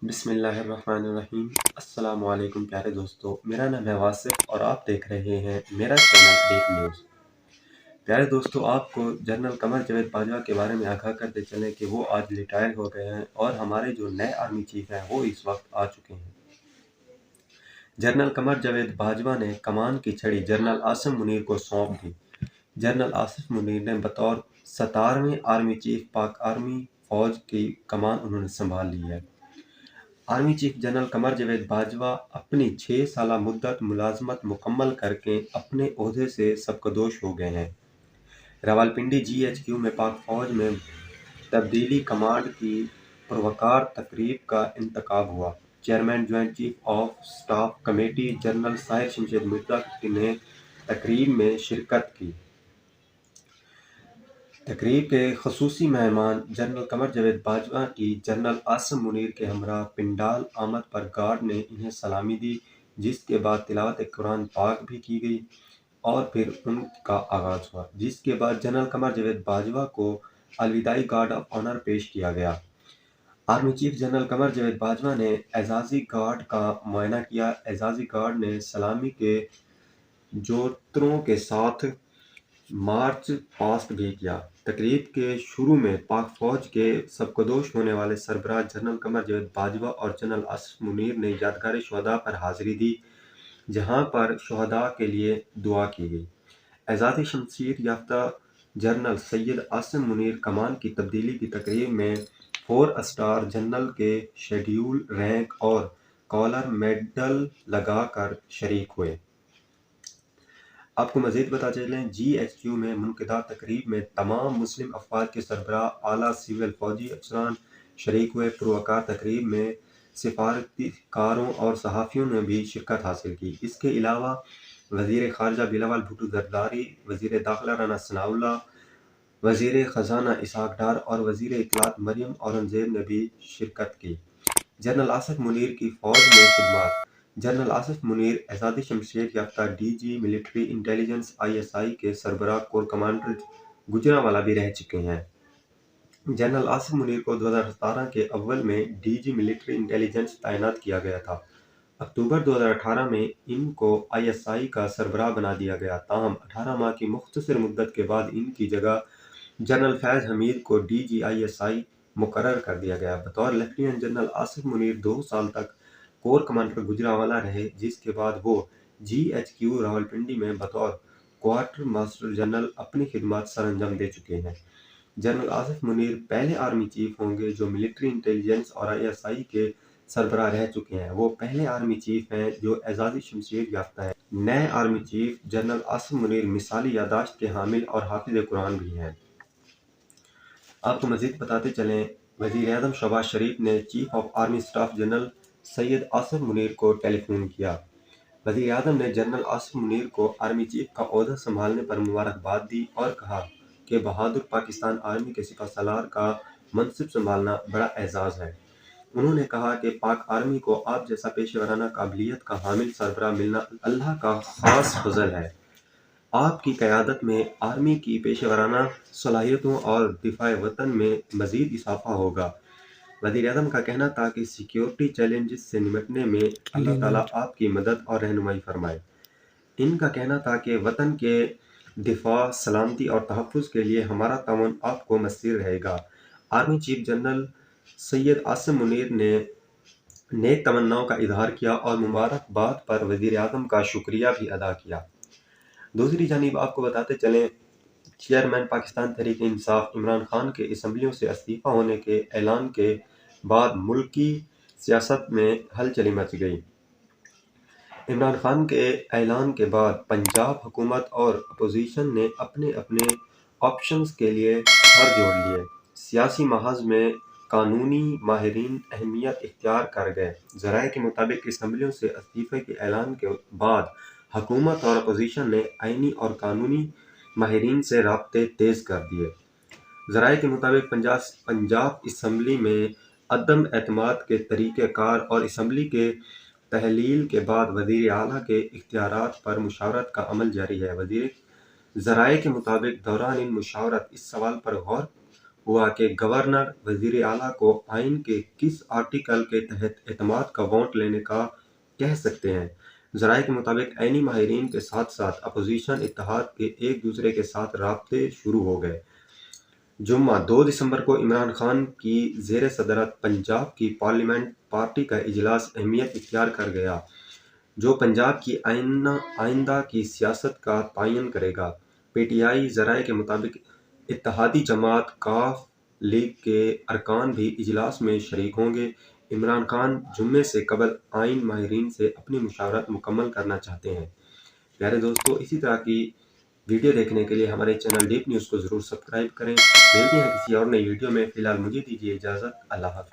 बिस्मिल्लाहिर्रहमानिर्रहीम। अस्सलामु अलैकुम प्यारे दोस्तों, मेरा नाम है वासिफ और आप देख रहे हैं मेरा चैनल डेक न्यूज़। प्यारे दोस्तों, आपको जनरल कमर जावेद बाजवा के बारे में आगाह करते चलें कि वो आज रिटायर हो गए हैं और हमारे जो नए आर्मी चीफ हैं वो इस वक्त आ चुके हैं। जनरल कमर जावेद बाजवा ने कमान की छड़ी जनरल आसिफ मुनीर को सौंप दी। जनरल आसिफ मुनीर ने बतौर 17वें आर्मी चीफ पाक आर्मी फौज की कमान उन्होंने संभाल ली है। Army chief general Qamar Javed Bajwa अपनी 6 साला मुद्दत मुलाजमत मुकम्मल करके अपने ओहदे से सबकदोश हो गए हैं। रावलपिंडी GHQ में पाक फौज में तब्दीली कमांड की पुरवकार तकरीब का इंतकाब हुआ। Chairman joint chief of staff committee general Sahir Shamshed Mirza ने तकरीब में शिरकत की। तकरीब के खसूसी मेहमान जनरल कमर जावेद बाजवा की जनरल आसिफ मुनीर के हमरा पिंडाल आमद पर गार्ड ने इन्हें सलामी दी, जिसके बाद तिलावत कुरान पाक भी की गई और फिर उनका आगाज हुआ, जिसके बाद जनरल कमर जावेद बाजवा को अलविदाई गार्ड ऑफ ऑनर पेश किया गया। Army chief general Qamar Javed Bajwa ने एजाजी गार्ड का मुआयना किया। एजाजी गार्ड ने सलामी के जोतरों के साथ मार्च पास्ट भी किया। तकरीब के शुरू में पाक फौज के सबकदोश होने वाले सरबराह जनरल कमर जावेद बाजवा और जनरल आसिफ मुनीर ने यादगार शुहदा पर हाजिरी दी, जहां पर शुहदा के लिए दुआ की गई। एजाज़ी शमशीर याफ्ता जनरल सैयद आसिफ मुनीर कमान की तब्दीली की तकरीब में 4 स्टार जनरल के शेड्यूल रैंक और कॉलर मेडल लगाकर शरीक हुए। आपको मज़ीद बता चलें, GHQ में मुनक़िदा तकरीब में तमाम मुस्लिम अफ़वाज के सरबराह, आला सिविल फ़ौजी अफसरान शरीक हुए। पुरवकार तकरीब में सिफारतकारों और सहाफ़ियों ने भी शिरकत हासिल की। इसके अलावा वज़ीर ख़ारजा बिलावल भुट्टो ज़रदारी, वज़ीर दाखिला राना सनाउल्लाह, वज़ीर ख़ज़ाना इसहाक़ डार और वज़ीर इत्तलात मरियम औरंगज़ेब ने भी शिरकत की। जनरल आसिफ मुनीर की फ़ौज में खिदमत। जनरल आसिफ मुनीर एजाज़ी शमशेर याफ्ता DG मिलिट्री इंटेलिजेंस ISI के सरबराह कोर कमांडर गुजरांवाला भी रह चुके हैं। जनरल आसिफ मुनीर को 2017 के अव्वल में DG मिलिट्री इंटेलिजेंस तैनात किया गया था। अक्टूबर 2018 में इनको ISI का सरबराह बना दिया गया। ताहम 18 माह की मुख्तसर मुद्दत के बाद इनकी जगह जनरल फैज़ हमीद को DG ISI मुकर्रर कर दिया गया। बतौर लेफ्टिनेंट जनरल आसिफ मुनीर 2 साल तक कोर कमांडर गुजरांवाला रहे, जिसके बाद वो GHQ रावलपिंडी में बतौर क्वार्टर मास्टर जनरल अपनी खिदमत सरअंजाम दे चुके हैं। जनरल आसिफ मुनीर पहले आर्मी चीफ होंगे जो मिलिट्री इंटेलिजेंस और ISI के सरबराह रह चुके हैं। वो पहले आर्मी चीफ हैं जो एजाज़ी शमशीर याफ्ता है। नए army chief general Asif Munir मिसाली यादाश्त के हामिल और हाफिज कुरान भी हैं। आपको मज़ीद बताते चलें, वज़ीर-ए-आज़म शहबाज शरीफ ने chief of army staff general Syed Asif Munir को टेलीफोन किया। वज़ीर-ए-आज़म ने जनरल आसिफ मुनीर को आर्मी चीफ का ओहदा संभालने पर मुबारकबाद दी और कहा कि बहादुर पाकिस्तान आर्मी के सिपहसालार का मनसब संभालना बड़ा एजाज़ है। उन्होंने कहा कि पाक आर्मी को आप जैसा पेशेवराना काबिलियत का हामिल सरबराह मिलना अल्लाह का खास फजल है। आपकी क़यादत में आर्मी की पेशेवराना सलाहियतों और दिफाए वतन में मज़ीद इजाफ़ा होगा। वज़ीर-ए-आज़म का कहना था कि सिक्योरिटी चैलेंजेस से निपटने में अल्लाह ताला आपकी मदद और रहनुमाई फरमाए। इनका कहना था कि वतन के दिफा, सलामती और तहफ़्फ़ुज़ के लिए हमारा ताउन आपको मस्सिर रहेगा। Army chief general Syed Asif Munir ने नेक तमन्नाओं का इज़हार किया और मुबारकबाद पर वज़ीर-ए-आज़म का शुक्रिया भी अदा किया। दूसरी जानिब आपको बताते चलें, चेयरमैन पाकिस्तान तहरीक इंसाफ इमरान खान के असम्बलियों से इस्तीफ़ा होने के ऐलान के बाद मुल्की सियासत में हलचली मच गई। इमरान खान के ऐलान के बाद पंजाब हुकूमत और अपोजिशन ने अपने अपने ऑप्शंस के लिए हर जोड़ लिए। सियासी महाज में कानूनी माहिरीन अहमियत इख्तियार कर गए। ज़राए के मुताबिक असम्बलियों से इस्तीफ़े के ऐलान के बाद हुकूमत और अपोजिशन ने आईनी और कानूनी माहिरीन से राब्ते तेज़ कर दिए। ज़राए के मुताबिक पंजाब असम्बली में अदम एतमाद के तरीक़ेकार और असम्बली के तहलील के बाद वज़ीर आला के इख्तियारात पर मुशावरत का अमल जारी है। ज़राए के मुताबिक दौरान इन मुशावरत इस सवाल पर गौर हुआ कि गवर्नर वजीर आला को आइन के किस आर्टिकल के तहत एतमाद का वोट लेने का कह सकते हैं। ज़राए के मुताबिक ऐनी माहिरीन के साथ साथ अपोजिशन इत्तेहाद के एक दूसरे के साथ राब्ते शुरू हो गए। जुम्मा 2 दिसंबर को इमरान खान की ज़ेर सदरत पंजाब की पार्लियामेंट पार्टी का इजलास अहमियत इख्तियार कर गया, जो पंजाब की आइंदा की सियासत का तयन करेगा। पीटीआई ज़राए के मुताबिक इत्तेहादी जमात काफ लीग के अरकान भी इजलास में शरीक होंगे। इमरान खान जुम्मे से कबल आइन माहिरीन से अपनी मुशावरत मुकम्मल करना चाहते हैं। प्यारे दोस्तों, इसी तरह की वीडियो देखने के लिए हमारे चैनल डीप न्यूज़ को ज़रूर सब्सक्राइब करें। मिलते हैं किसी और नई वीडियो में। फ़िलहाल मुझे दीजिए इजाज़त। अल्लाह हाफ़िज़।